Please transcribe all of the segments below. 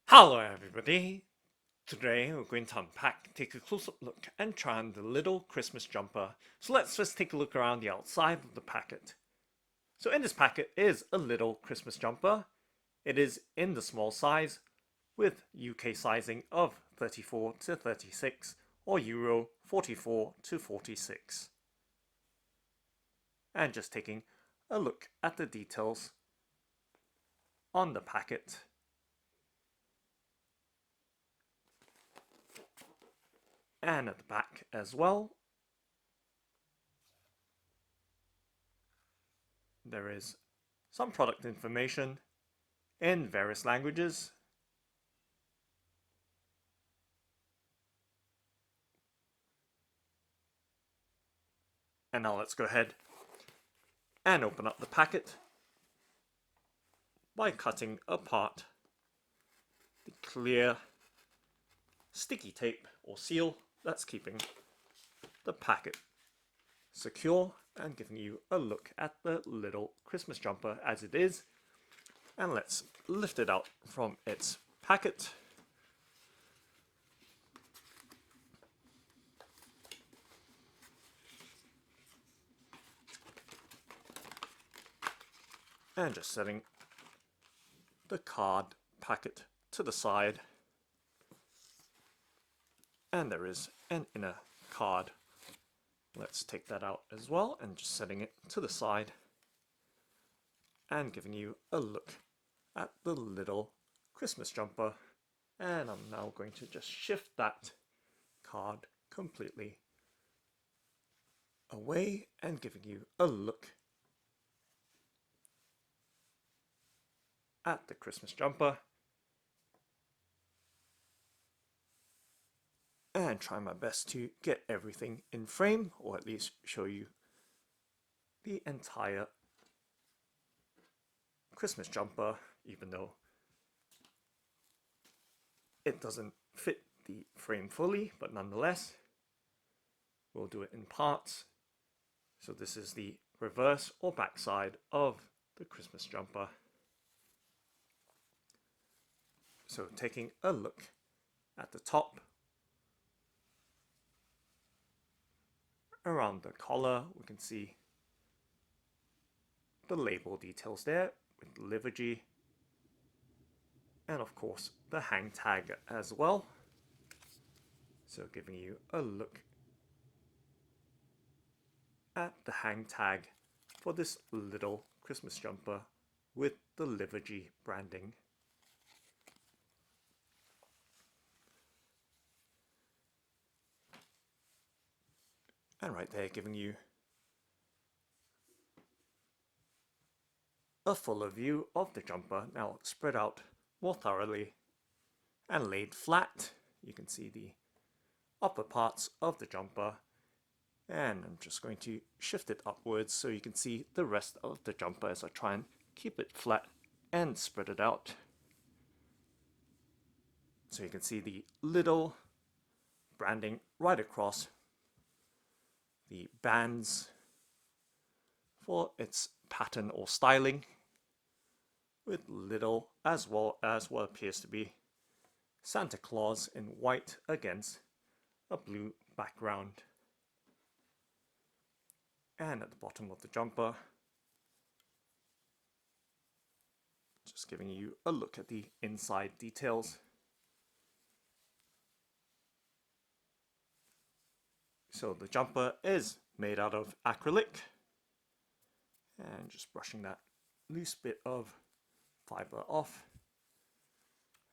Hello everybody! Today we're going to unpack, take a close-up look and try on the little Christmas jumper. So let's first take a look around the outside of the packet. So in this packet is a little Christmas jumper. It is in the small size with UK sizing of 34 to 36 or Euro 44 to 46. And just taking a look at the details on the packet. And at the back as well, there is some product information in various languages. And now let's go ahead and open up the packet by cutting apart the clear sticky tape or seal that's keeping the packet secure and giving you a look at the little Christmas jumper as it is. And let's lift it out from its packet. And just setting the card packet to the side. And there is an inner card. Let's take that out as well and just setting it to the side and giving you a look at the little Christmas jumper. And I'm now going to just shift that card completely away and giving you a look at the Christmas jumper. And try my best to get everything in frame, or at least show you the entire Christmas jumper, even though it doesn't fit the frame fully, but nonetheless we'll do it in parts. So this is the reverse or back side of the Christmas jumper. So taking a look at the top, around the collar we can see the label details there with Livergy, and of course the hang tag as well. So giving you a look at the hang tag for this little Christmas jumper with the Livergy branding. And right there giving you a fuller view of the jumper, now spread out more thoroughly and laid flat. You can see the upper parts of the jumper, and I'm just going to shift it upwards so you can see the rest of the jumper as I try and keep it flat and spread it out. So you can see the little branding right across the bands for its pattern or styling, with little as well as what appears to be Santa Claus in white against a blue background. And at the bottom of the jumper, just giving you a look at the inside details. So the jumper is made out of acrylic, and just brushing that loose bit of fiber off,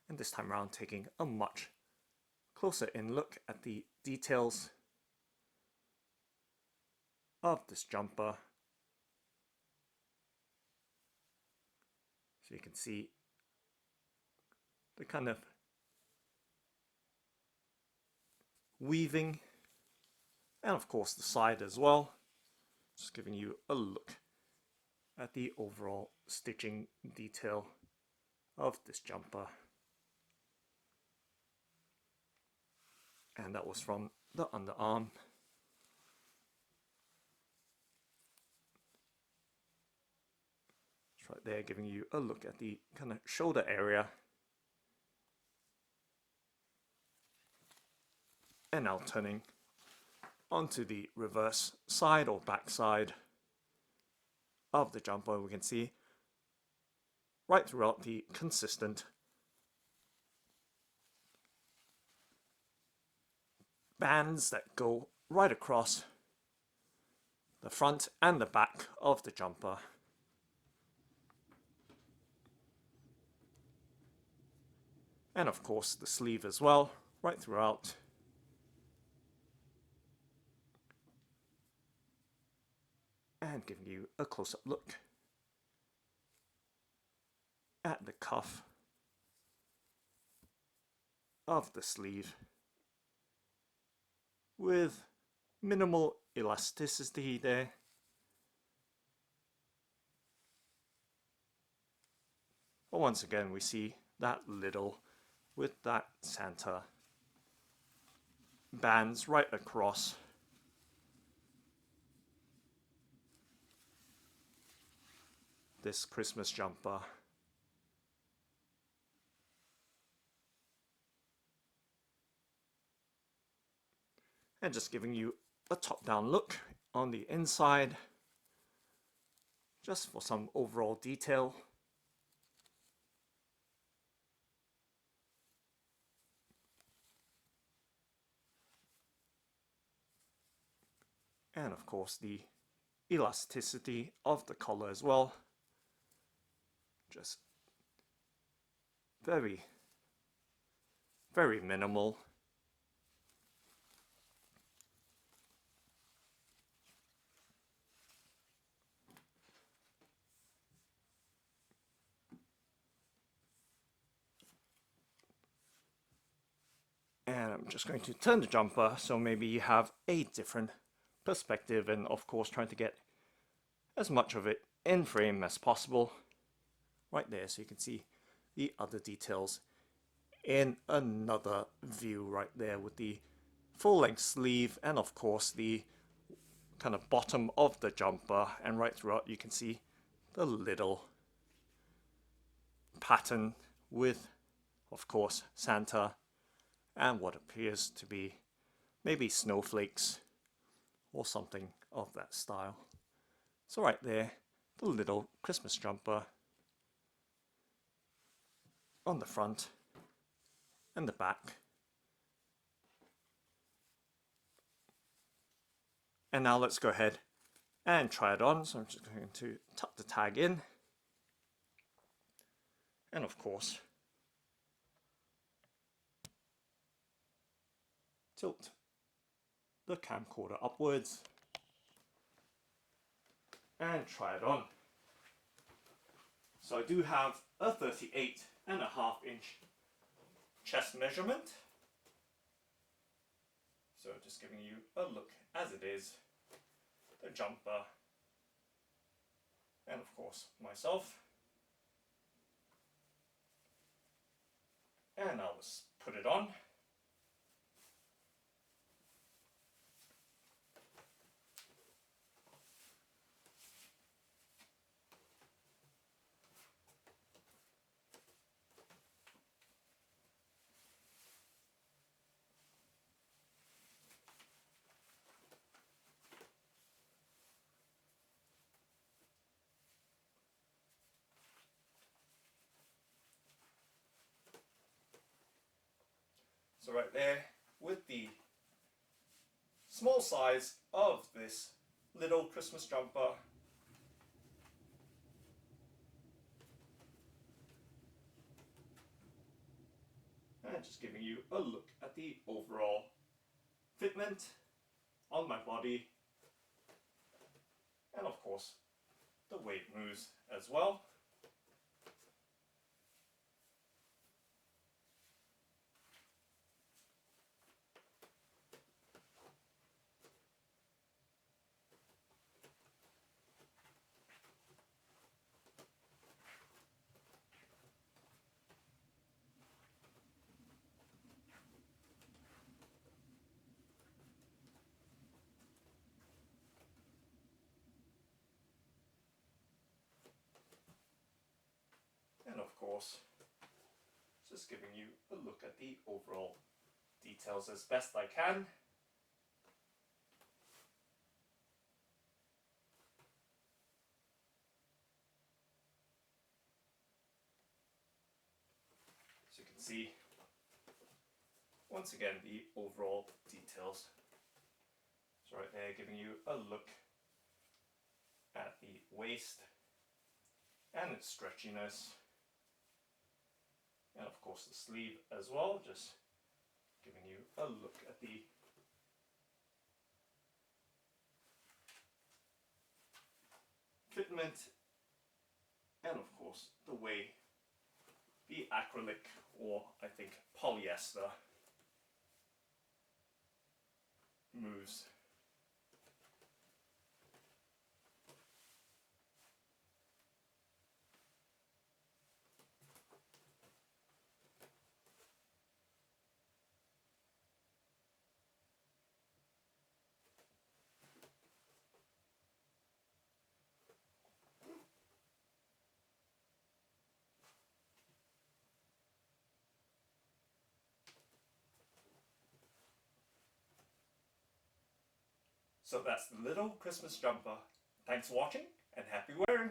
and this time around taking a much closer in look at the details of this jumper. So you can see the kind of weaving, and of course the side as well. Just giving you a look at the overall stitching detail of this jumper. And that was from the underarm. It's right there giving you a look at the kind of shoulder area And now turning onto the reverse side or back side of the jumper, we can see right throughout the consistent bands that go right across the front and the back of the jumper. And of course the sleeve as well, right throughout. And giving you a close-up look at the cuff of the sleeve with minimal elasticity there. But once again we see that Lidl with that Santa bands right across this Christmas jumper. And just giving you a top-down look on the inside, just for some overall detail. And of course the elasticity of the collar as well. Just very, very minimal. And I'm just going to turn the jumper so maybe you have a different perspective, and of course trying to get as much of it in frame as possible right there, so you can see the other details in another view right there with the full-length sleeve and of course the kind of bottom of the jumper, and right throughout you can see the little pattern with of course Santa and what appears to be maybe snowflakes or something of that style. So right there, the little Christmas jumper on the front and the back. And now let's go ahead and try it on. So I'm just going to tuck the tag in. And of course, tilt the camcorder upwards and try it on. So I do have a 38.5-inch chest measurement. So just giving you a look as it is, the jumper, and of course myself. And I'll just put it on. So right there, with the small size of this little Christmas jumper, and just giving you a look at the overall fitment on my body, and of course the way it moves as well. And of course, just giving you a look at the overall details as best I can. So you can see, once again, the overall details. So right there, giving you a look at the waist and its stretchiness. And of course the sleeve as well, just giving you a look at the fitment, and of course the way the acrylic, or I think polyester, moves. So that's the little Christmas jumper. Thanks for watching and happy wearing!